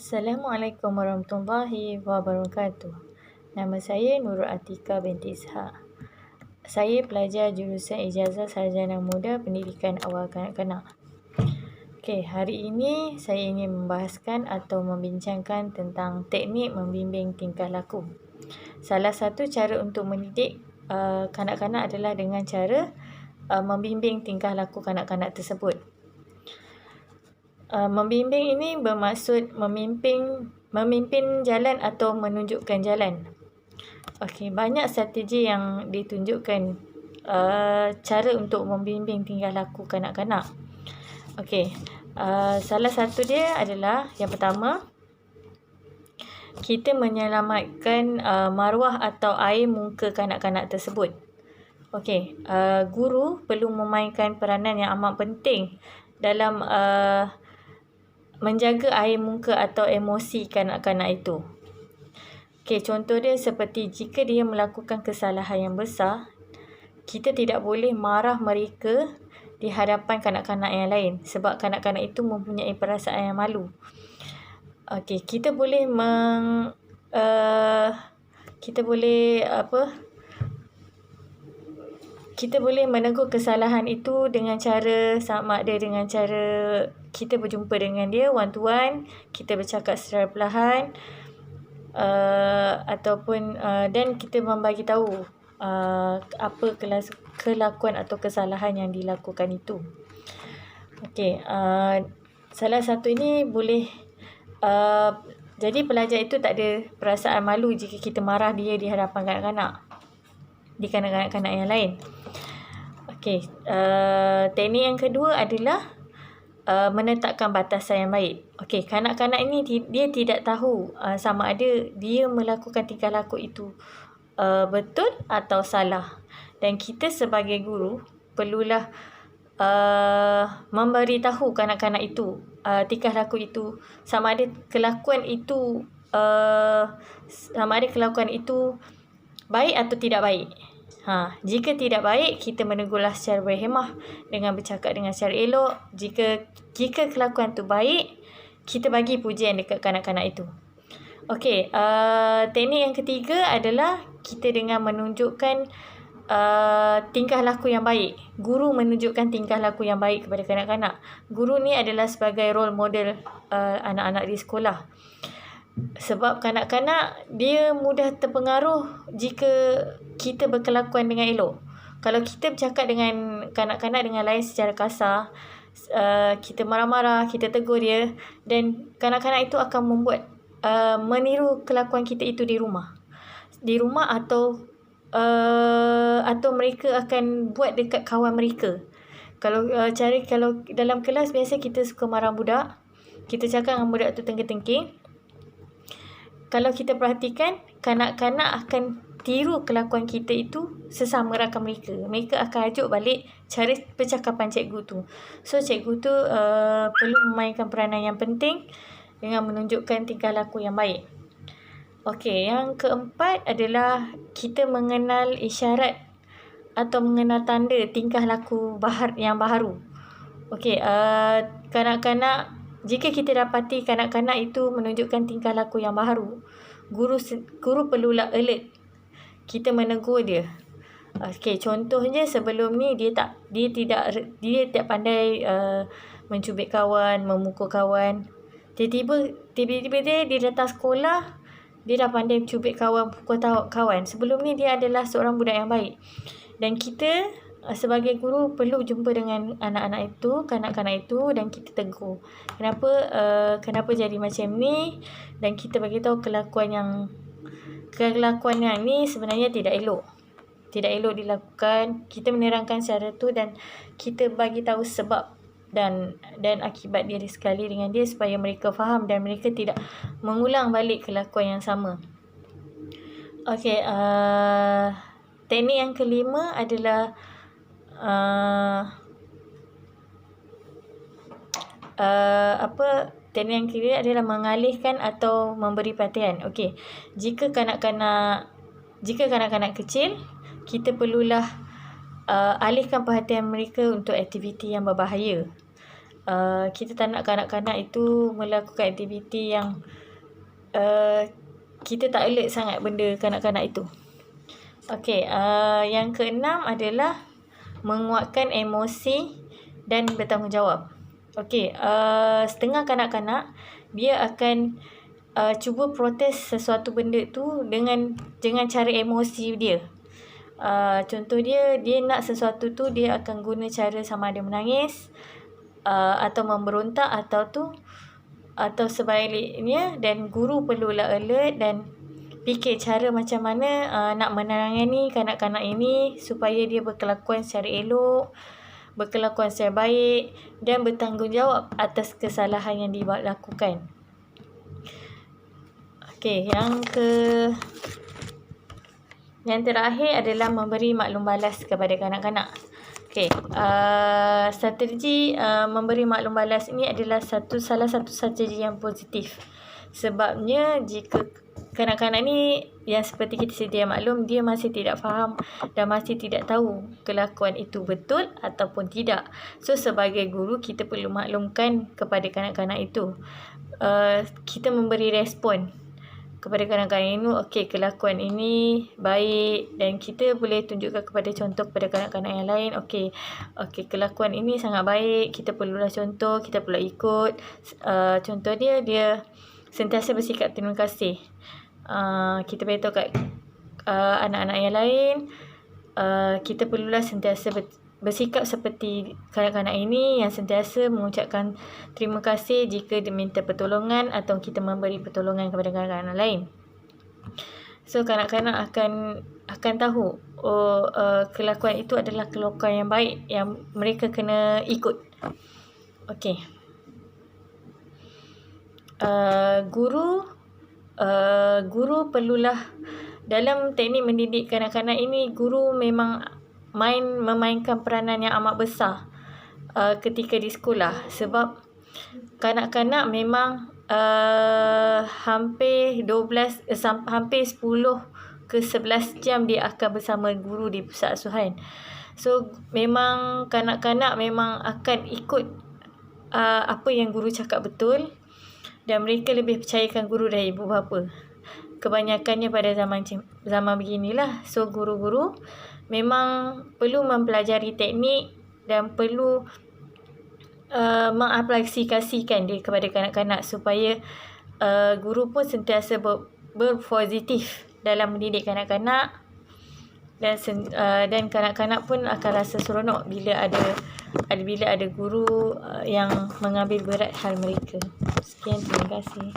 Assalamualaikum warahmatullahi wabarakatuh. Nama saya Nurul Atika binti Ishak. Saya pelajar jurusan Ijazah Sarjana Muda Pendidikan Awal Kanak-kanak. Okey, hari ini saya ingin membahaskan atau membincangkan tentang teknik membimbing tingkah laku. Salah satu cara untuk mendidik kanak-kanak adalah dengan cara membimbing tingkah laku kanak-kanak tersebut. Membimbing ini bermaksud memimpin jalan atau menunjukkan jalan. Okey, banyak strategi yang ditunjukkan cara untuk membimbing tingkah laku kanak-kanak. Okey, salah satu dia adalah yang pertama, kita menyelamatkan maruah atau air muka kanak-kanak tersebut. Okey, guru perlu memainkan peranan yang amat penting dalam menjaga air muka atau emosi kanak-kanak itu. Okey, contoh dia seperti jika dia melakukan kesalahan yang besar, kita tidak boleh marah mereka di hadapan kanak-kanak yang lain sebab kanak-kanak itu mempunyai perasaan yang malu. Okey, kita boleh kita boleh menegur kesalahan itu dengan cara sama ada dengan cara kita berjumpa dengan dia one to one, kita bercakap secara perlahan, ataupun dan kita membagi tahu apa kelakuan atau kesalahan yang dilakukan itu. Okey, salah satu ini boleh jadi pelajar itu tak ada perasaan malu jika kita marah dia di hadapan kanak-kanak, di kanak-kanak yang lain. Okey, teknik yang kedua adalah menetapkan batasan yang baik. Okey, kanak-kanak ini dia tidak tahu sama ada dia melakukan tingkah laku itu betul atau salah. Dan kita sebagai guru perlulah memberitahu kanak-kanak itu tingkah laku itu sama ada kelakuan itu baik atau tidak baik. Jika tidak baik, kita menegurlah secara berhemah dengan bercakap dengan secara elok. Jika kelakuan itu baik, kita bagi pujian dekat kanak-kanak itu. Okey, teknik yang ketiga adalah kita dengan menunjukkan tingkah laku yang baik. Guru menunjukkan tingkah laku yang baik kepada kanak-kanak. Guru ni adalah sebagai role model anak-anak di sekolah. Sebab kanak-kanak dia mudah terpengaruh jika kita berkelakuan dengan elok. Kalau kita bercakap dengan kanak-kanak dengan lain secara kasar, kita marah-marah, kita tegur dia, dan kanak-kanak itu akan membuat meniru kelakuan kita itu di rumah. Atau mereka akan buat dekat kawan mereka. Kalau dalam kelas biasa kita suka marah budak, kita cakap dengan budak tu tengking-tengking. Kalau kita perhatikan, kanak-kanak akan tiru kelakuan kita itu sesama rakan mereka. Mereka akan ajuk balik cara percakapan cikgu tu. So, cikgu tu perlu memainkan peranan yang penting dengan menunjukkan tingkah laku yang baik. Okey, yang keempat adalah kita mengenal isyarat atau mengenal tanda tingkah laku yang baharu. Okey, kanak-kanak, jika kita dapati kanak-kanak itu menunjukkan tingkah laku yang baharu, guru perlulah alert. Kita menegur dia. Okey, contohnya sebelum ni dia tak pandai mencubit kawan, memukul kawan. Tiba-tiba dia datang sekolah, dia dah pandai cubit kawan, pukul kawan. Sebelum ni dia adalah seorang budak yang baik. Dan kita sebagai guru perlu jumpa dengan anak-anak itu, kanak-kanak itu, dan kita tegur. Kenapa jadi macam ni, dan kita bagi tahu kelakuan yang ni sebenarnya tidak elok. Tidak elok dilakukan. Kita menerangkan secara tu dan kita bagi tahu sebab dan akibat dia sekali dengan dia supaya mereka faham dan mereka tidak mengulang balik kelakuan yang sama. Okey, teknik yang kelima adalah teknik yang kelima adalah mengalihkan atau memberi perhatian. Okey, jika kanak-kanak kecil, kita perlulah alihkan perhatian mereka untuk aktiviti yang berbahaya. kita tak nak kanak-kanak itu melakukan aktiviti yang kita tak alert sangat benda kanak-kanak itu. Okey, yang keenam adalah menguatkan emosi dan bertanggungjawab. Okey, setengah kanak-kanak dia akan cuba protes sesuatu benda tu dengan cara emosi dia. Contoh dia nak sesuatu tu, dia akan guna cara sama ada menangis atau memberontak atau sebaliknya, dan guru perlulah alert dan fikir cara macam mana nak menangani kanak-kanak ini supaya dia berkelakuan secara elok, berkelakuan secara baik dan bertanggungjawab atas kesalahan yang dilakukan. Okey, yang terakhir adalah memberi maklum balas kepada kanak-kanak. Okey, strategi memberi maklum balas ini adalah salah satu strategi yang positif. Sebabnya jika kanak-kanak ni yang seperti kita sedia maklum, dia masih tidak faham dan masih tidak tahu kelakuan itu betul ataupun tidak. So sebagai guru, kita perlu maklumkan kepada kanak-kanak itu. Kita memberi respon kepada kanak-kanak ini, okey, kelakuan ini baik, dan kita boleh tunjukkan kepada contoh kepada kanak-kanak yang lain. Okey, kelakuan ini sangat baik, kita perlulah contoh, kita perlu ikut. Contoh dia sentiasa bersikap terima kasih. Kita beritahu kat anak-anak yang lain, kita perlulah sentiasa bersikap seperti kanak-kanak ini yang sentiasa mengucapkan terima kasih jika diminta pertolongan atau kita memberi pertolongan kepada kanak-kanak lain. So kanak-kanak akan tahu kelakuan itu adalah kelakuan yang baik yang mereka kena ikut. Okey. Guru perlulah, dalam teknik mendidik kanak-kanak ini, guru memang memainkan peranan yang amat besar ketika di sekolah, sebab kanak-kanak memang hampir 10 ke 11 jam dia akan bersama guru di pusat asuhan. So memang kanak-kanak memang akan ikut apa yang guru cakap betul, dan mereka lebih percayakan guru dari ibu bapa. Kebanyakannya pada zaman beginilah. So guru-guru memang perlu mempelajari teknik dan perlu mengaplikasikan dia kepada kanak-kanak supaya guru pun sentiasa berpositif dalam mendidik kanak-kanak, dan kanak-kanak pun akan rasa seronok bila ada guru yang mengambil berat hal mereka. Sekian, terima kasih.